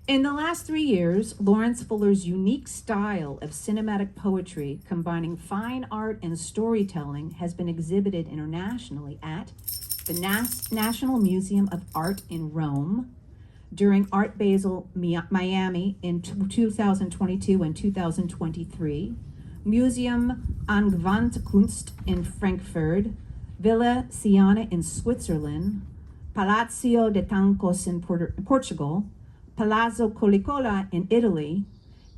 In the last 3 years, Laurence Fuller's unique style of cinematic poetry, combining fine art and storytelling, has been exhibited internationally at the National Museum of Art in Rome, during Art Basel Miami in 2022 and 2023, Museum Angewandte Kunst in Frankfurt, Villa Siena in Switzerland, Palazzo de Tancos in Portugal, Palazzo Collicola in Italy,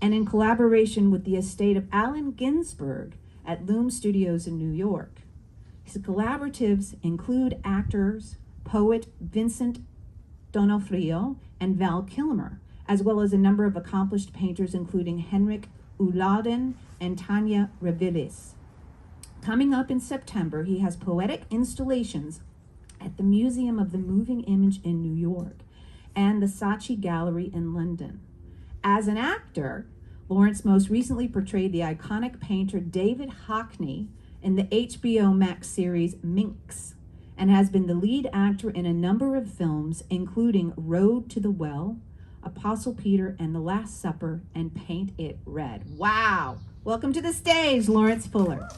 and in collaboration with the estate of Allen Ginsberg at Loom Studios in New York. His collaboratives include actors, poet Vincent D'Onofrio and Val Kilmer, as well as a number of accomplished painters including Henrik Ulladen and Tanya Revilis. Coming up in September, he has poetic installations at the Museum of the Moving Image in New York and the Saatchi Gallery in London. As an actor, Laurence most recently portrayed the iconic painter David Hockney in the HBO Max series Minx, and has been the lead actor in a number of films, including Road to the Well, Apostle Peter and the Last Supper, and Paint It Red. Wow! Welcome to the stage, Laurence Fuller.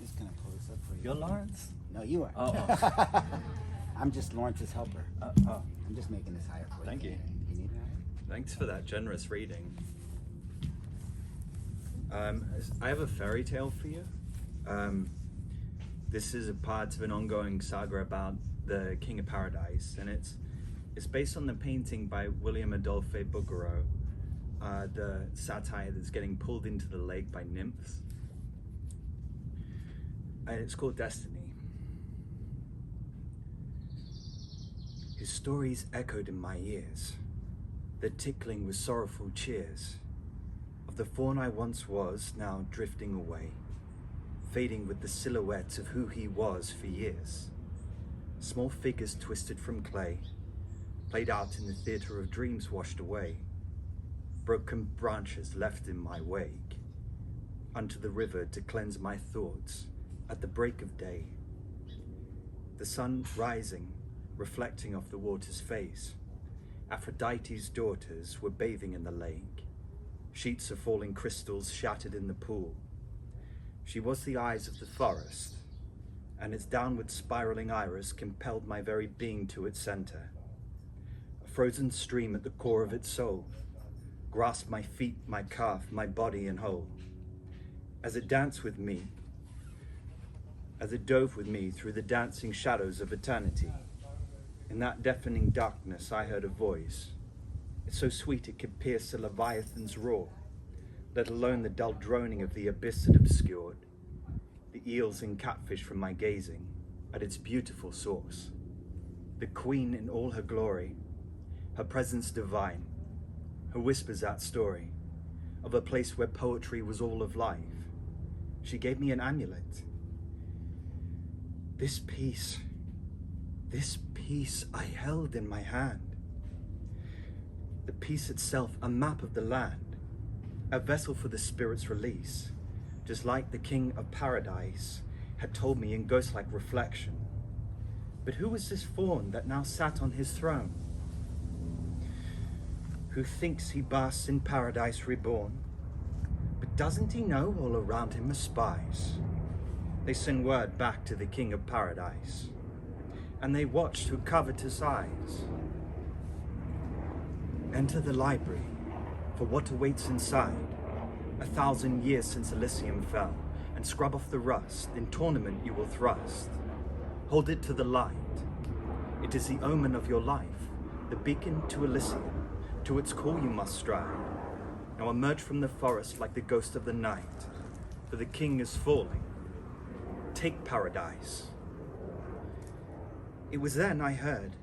Just gonna pull this up for you. You're Laurence? No, you are. Oh. I'm just Lawrence's helper. Oh. I'm just making this higher for you. Thank you. You need that? Thanks for that generous reading. I have a fairy tale for you. This is a part of an ongoing saga about the King of Paradise, and it's based on the painting by William Adolphe Bouguereau, the satire that's getting pulled into the lake by nymphs. And it's called Destiny. His stories echoed in my ears, the tickling with sorrowful cheers of the fawn I once was, now drifting away, fading with the silhouette of who he was for years. Small figures twisted from clay, played out in the theater of dreams washed away, broken branches left in my wake, unto the river to cleanse my thoughts at the break of day. The sun rising, reflecting off the water's face, Aphrodite's daughters were bathing in the lake, sheets of falling crystals shattered in the pool. She was the eyes of the forest, and its downward spiraling iris compelled my very being to its center. A frozen stream at the core of its soul grasped my feet, my calf, my body in whole. As it danced with me, as it dove with me through the dancing shadows of eternity, in that deafening darkness I heard a voice. It's so sweet it could pierce a leviathan's roar, let alone the dull droning of the abyss it obscured, the eels and catfish from my gazing at its beautiful source. The queen in all her glory, her presence divine, her whispers that story of a place where poetry was all of life. She gave me an amulet. This piece I held in my hand. The piece itself, a map of the land, a vessel for the spirit's release, just like the King of Paradise had told me in ghost-like reflection. But who was this fawn that now sat on his throne? Who thinks he basks in paradise reborn, but doesn't he know all around him are spies? They send word back to the King of Paradise, and they watch through covetous eyes. Enter the library, for what awaits inside, 1,000 years since Elysium fell, and scrub off the rust, in tournament you will thrust. Hold it to the light. It is the omen of your life, the beacon to Elysium. To its call you must stride. Now emerge from the forest like the ghost of the night, for the king is falling. Take paradise. It was then I heard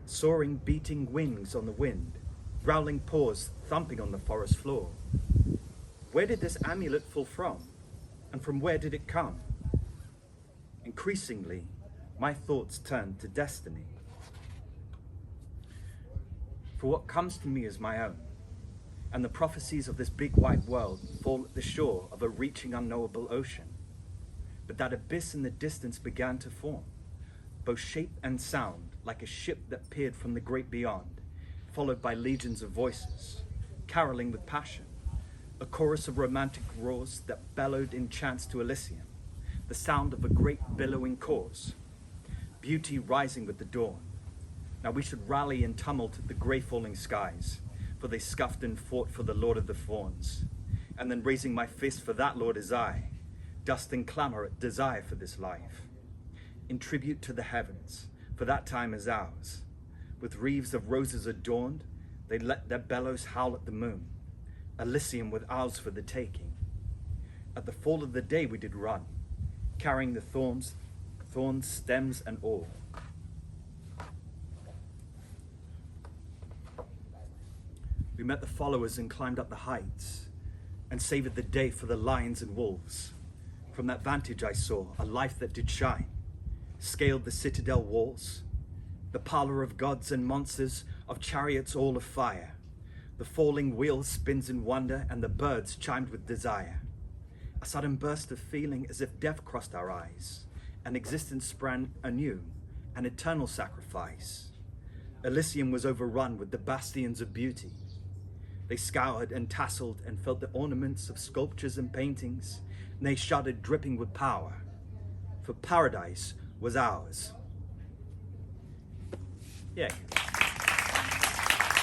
soaring, beating wings on the wind, growling paws thumping on the forest floor. Where did this amulet fall from? And from where did it come? Increasingly, my thoughts turned to destiny. For what comes to me is my own, and the prophecies of this big wide world fall at the shore of a reaching unknowable ocean. But that abyss in the distance began to form, both shape and sound, like a ship that peered from the great beyond, followed by legions of voices, caroling with passion, a chorus of romantic roars that bellowed in chants to Elysium, the sound of a great billowing cause, beauty rising with the dawn. Now we should rally in tumult at the grey falling skies, for they scuffed and fought for the Lord of the Fawns. And then raising my fist, for that Lord is I, dust and clamour at desire for this life. In tribute to the heavens, for that time is ours. With wreaths of roses adorned, they let their bellows howl at the moon, Elysium with ours for the taking. At the fall of the day we did run, carrying the thorns, stems and all. We met the followers and climbed up the heights and savoured the day for the lions and wolves. From that vantage I saw a life that did shine, scaled the citadel walls, the parlour of gods and monsters, of chariots all of fire. The falling wheel spins in wonder and the birds chimed with desire. A sudden burst of feeling as if death crossed our eyes, and existence sprang anew, an eternal sacrifice. Elysium was overrun with the bastions of beauty. They scoured and tasseled and felt the ornaments of sculptures and paintings, and they shuddered dripping with power, for paradise was ours. Yeah.